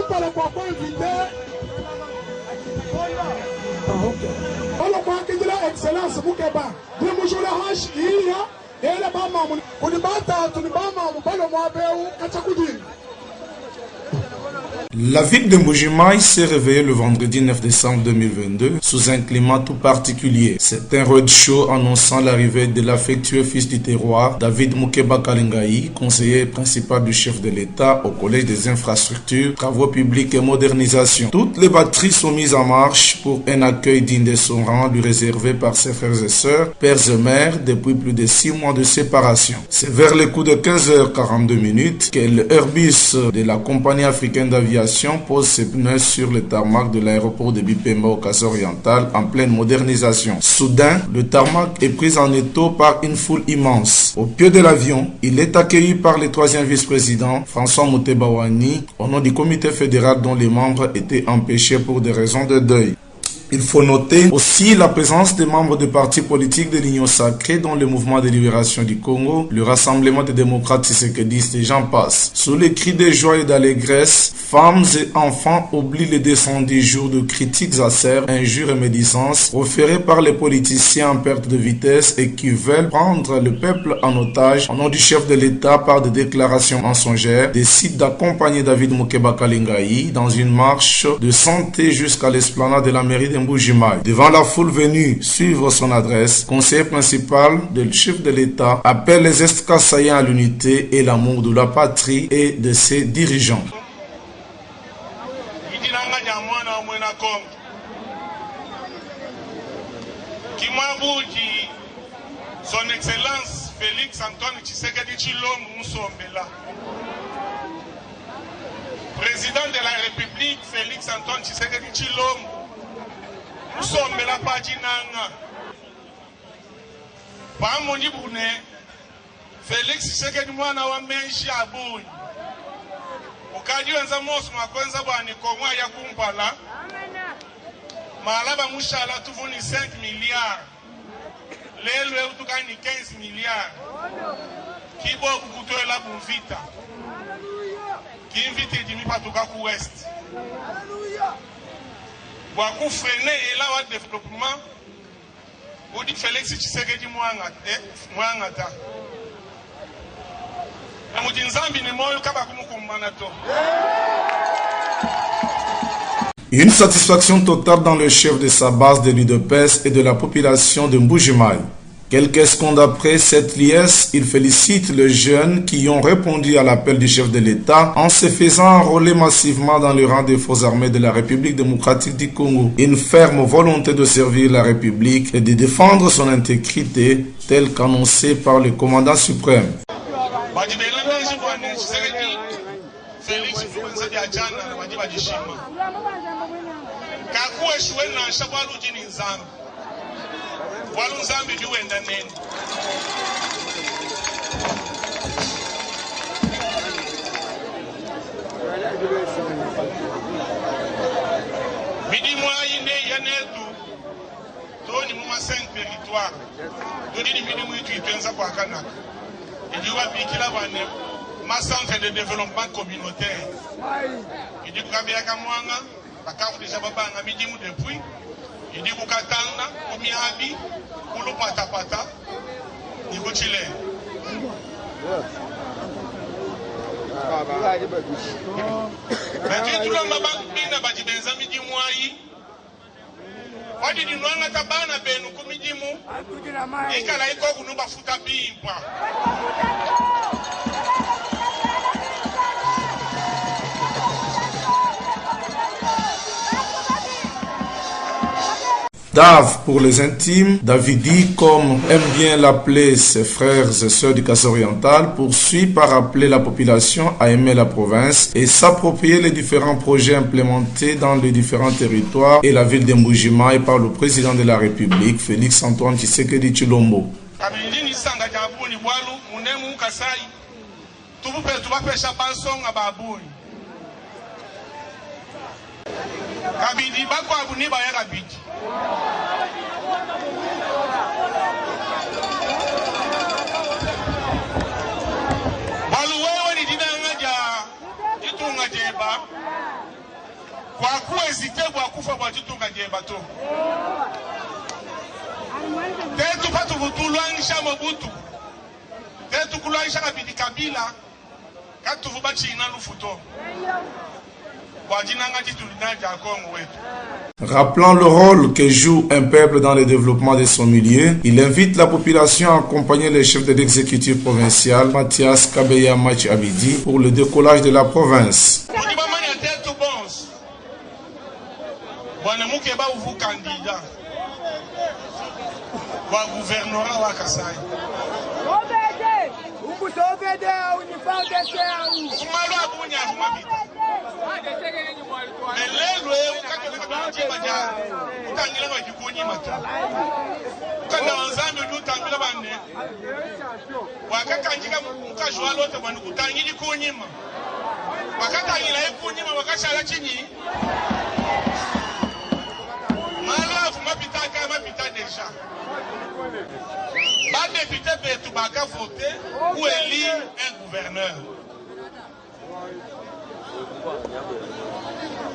pala kwa invité. Ok. Alors kwa kijila excellence Mukeba. Dimujula hash iya. Ele bama mu. Kunibata tunibama mu balo mwabeu kachakudini. La ville de Mbuji-Mayi s'est réveillée le vendredi 9 décembre 2022 sous un climat tout particulier. C'est un roadshow annonçant l'arrivée de l'affectueux fils du terroir, David Mukeba Kalingayi, conseiller principal du chef de l'État au Collège des infrastructures, travaux publics et modernisation. Toutes les batteries sont mises en marche pour un accueil digne de son rang lui réservé par ses frères et sœurs, pères et mères, depuis plus de 6 mois de séparation. C'est vers le coup de 15h42 que le Airbus de la compagnie africaine d'aviation pose ses pneus sur le tarmac de l'aéroport de Bipemba au Kasaï-Oriental en pleine modernisation. Soudain, le tarmac est pris en étau par une foule immense. Au pied de l'avion, il est accueilli par le 3e vice-président François Mutebawani au nom du comité fédéral dont les membres étaient empêchés pour des raisons de deuil. Il faut noter aussi la présence des membres des partis politiques de l'Union sacrée dont le Mouvement de libération du Congo, le Rassemblement des démocrates tshisekidistes et j'en passe. Sous les cris de joie et d'allégresse, femmes et enfants oublient les 210 jours de critiques acerbes, injures et médisances proférées par les politiciens en perte de vitesse et qui veulent prendre le peuple en otage au nom du chef de l'État par des déclarations mensongères, décident d'accompagner David Mukeba Kalingayi dans une marche de santé jusqu'à l'esplanade de la mairie de Mbuji-Mayi. Devant la foule venue suivre son adresse, conseiller principal du chef de l'État appelle les Est-Kasaïens à l'unité et l'amour de la patrie et de ses dirigeants. Son Excellence Félix Antoine Tshisekedi Tshilombo Musombela, Président de la République Félix Antoine Tshisekedi Tshilombo Musombela Pajinanga Pamoni Bune Félix Tshisekedi mwana wa menshi abuni Ukadi wenza mosu makwenza bwani kongwa ya kumpala Malaba mushala tuvuni 5 milliards Lelo utukani 15 milliards Kibo kukutoela bumvita Kinvite dimi patuka ku west Waku frene ela wa développement Odi Félix Tshisekedi mwanga ta Amuti nzambi ni moyo kaba kumukumbana to Une satisfaction totale dans le chef de sa base de l'UDPS et de la population de Mbuji-Mayi. Quelques secondes après cette liesse, il félicite les jeunes qui ont répondu à l'appel du chef de l'État en se faisant enrôler massivement dans le rang des forces armées de la République démocratique du Congo. Une ferme volonté de servir la République et de défendre son intégrité, telle qu'annoncée par le commandant suprême. Walunzambi diwenda nene Midi mwayi ne yanetu toni mu 5 territoire toni ni midi mwitu itenza kwa kanaka idiwa bikila bane ma centre de développement communautaire idi kukabia kamwanga bakafu deja babanga midi mu depuis idi kukatanga kumiabi kulu patapata iko chile Bati tulomba bakbina bati benza midi mwayi wadi dinwanga tabana benu kumidimu ikala iko kunuba futa bimpa Dave pour les intimes, Davidi, comme aime bien l'appeler ses frères et sœurs du Kasaï-Oriental, poursuit par appeler la population à aimer la province et s'approprier les différents projets implémentés dans les différents territoires et la ville de Mbuji-Mayi par le président de la République, Félix Antoine Tshisekedi Tshilombo. Kabidi bako abuni ba ya kabidi balu wewe ni dinanga ja itunga jeba kwa kuhésiter kwa kufa kwa tutunga je bato tetu patu vutulwanisha Mobutu tetu kulwanisha kabidi Kabila katu vubachi ina lufuto kwa jinanga titulinaja Kongo wetu. Rappelant le rôle que joue un peuple dans le développement de son milieu, il invite la population à accompagner le chef de l'exécutif provincial, Mathias Kabeya Machi Abidi, pour le décollage de la province. député Betubaka voter ou élire un gouverneur.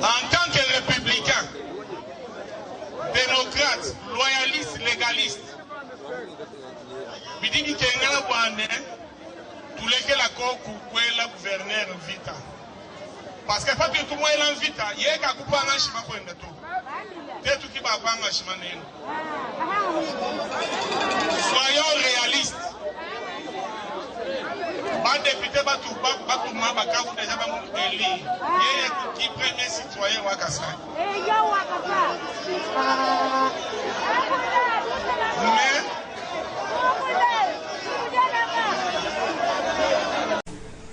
En tant que républicain, démocrate, loyaliste, légaliste, bidingi kengala bwane tuleke la koku kwela gouverneur vita. Parce que papi tout moi en vita, yeka kupanga shima kwenda tu. Tetu kibapanga shima neno. Soyons réalistes. Pas député batu mamba kavu déjà ba mon élire. Yeye qui premier citoyen wa Kasai. Mais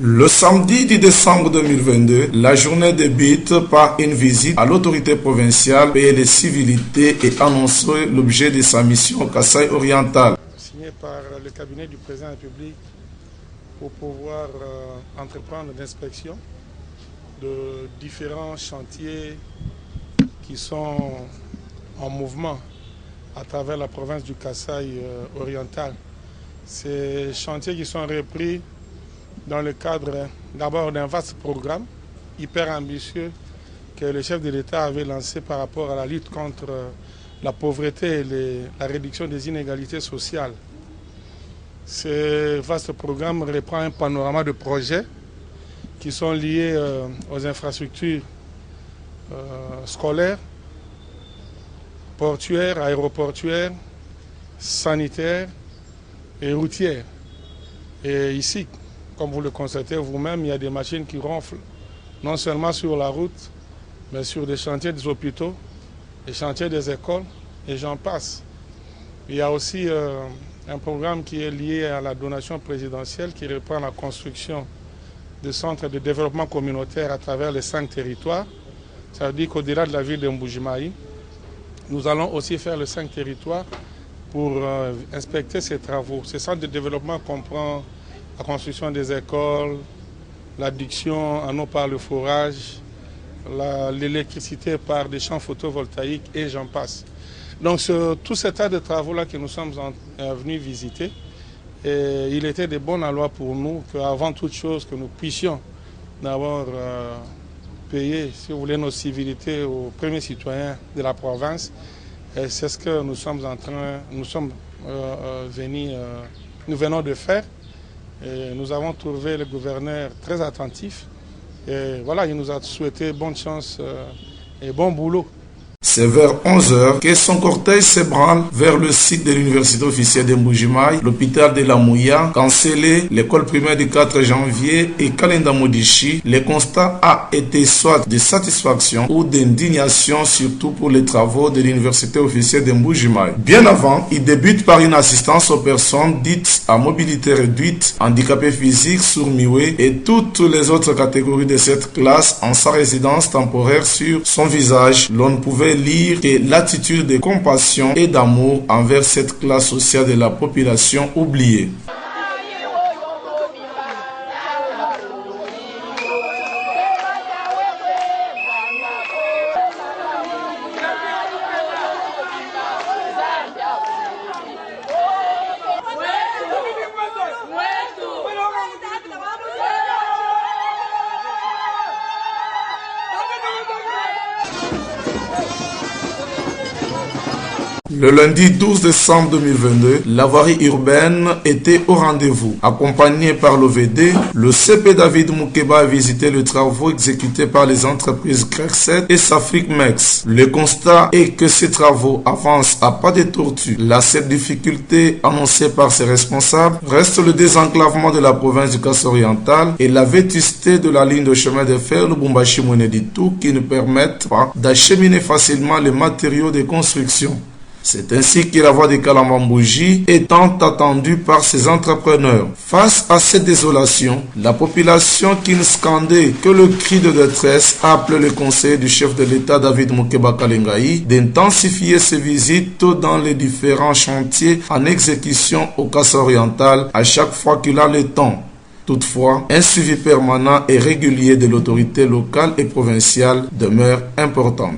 le samedi 10 décembre 2022, la journée débute par une visite à l'autorité provinciale payer les civilités et annoncer l'objet de sa mission au Kasaï oriental. Signé par le cabinet du président de la République pour pouvoir entreprendre l'inspection de différents chantiers qui sont en mouvement à travers la province du Kasaï oriental. Ces chantiers qui sont repris dans le cadre d'abord d'un vaste programme hyper ambitieux que le chef de l'État avait lancé par rapport à la lutte contre la pauvreté et la réduction des inégalités sociales. Ce vaste programme reprend un panorama de projets qui sont liés aux infrastructures scolaires, portuaires, aéroportuaires, sanitaires et routières. Et ici, comme vous le constatez vous-même, il y a des machines qui ronflent, non seulement sur la route, mais sur des chantiers des hôpitaux, des chantiers des écoles, et j'en passe. Il y a aussi un programme qui est lié à la donation présidentielle qui reprend la construction de centres de développement communautaire à travers les 5 territoires. Ça veut dire qu'au-delà de la ville de Mbujimayi, nous allons aussi faire les 5 territoires pour inspecter ces travaux. Ces centres de développement comprennent la construction des écoles, l'adduction en eau par le forage, l'électricité par des champs photovoltaïques et j'en passe. Donc tout cet tas de travaux-là que nous sommes venus visiter, et il était de bon aloi pour nous qu'avant toute chose que nous puissions d'abord payer, si vous voulez, nos civilités aux premiers citoyens de la province. Et c'est ce que nous sommes nous venons de faire. Et nous avons trouvé le gouverneur très attentif. Et voilà, il nous a souhaité bonne chance et bon boulot. C'est vers 11h que son cortège s'ébranle vers le site de l'université officielle de Mbujimayi, l'hôpital de la Mouya, cancellé, l'école primaire du 4 janvier et Kalenda Modishi. Le constat a été soit de satisfaction ou d'indignation, surtout pour les travaux de l'université officielle de Mbujimayi. Bien avant, il débute par une assistance aux personnes dites à mobilité réduite, handicapées physiques, sourds-muets et toutes les autres catégories de cette classe en sa résidence temporaire. Sur son visage, l'on pouvait lire que l'attitude de compassion et d'amour envers cette classe sociale de la population oubliée. Le lundi 12 décembre 2022, la voirie urbaine était au rendez-vous. Accompagné par l'OVD, le CP David Moukeba a visité les travaux exécutés par les entreprises Grexet et Safricmex. Le constat est que ces travaux avancent à pas de tortue. La seule difficulté annoncée par ses responsables reste le désenclavement de la province du Kasaï-Oriental et la vétusté de la ligne de chemin de fer Lubumbashi-Mweneditu qui ne permettent pas d'acheminer facilement les matériaux de construction. C'est ainsi que la voie de Kalambambouji est tant attendue par ces entrepreneurs. Face à cette désolation, la population qui ne scandait que le cri de détresse a appelé le conseiller du chef de l'État David Moukeba Kalengai d'intensifier ses visites dans les différents chantiers en exécution au Kasaï-Oriental à chaque fois qu'il a le temps. Toutefois, un suivi permanent et régulier de l'autorité locale et provinciale demeure important.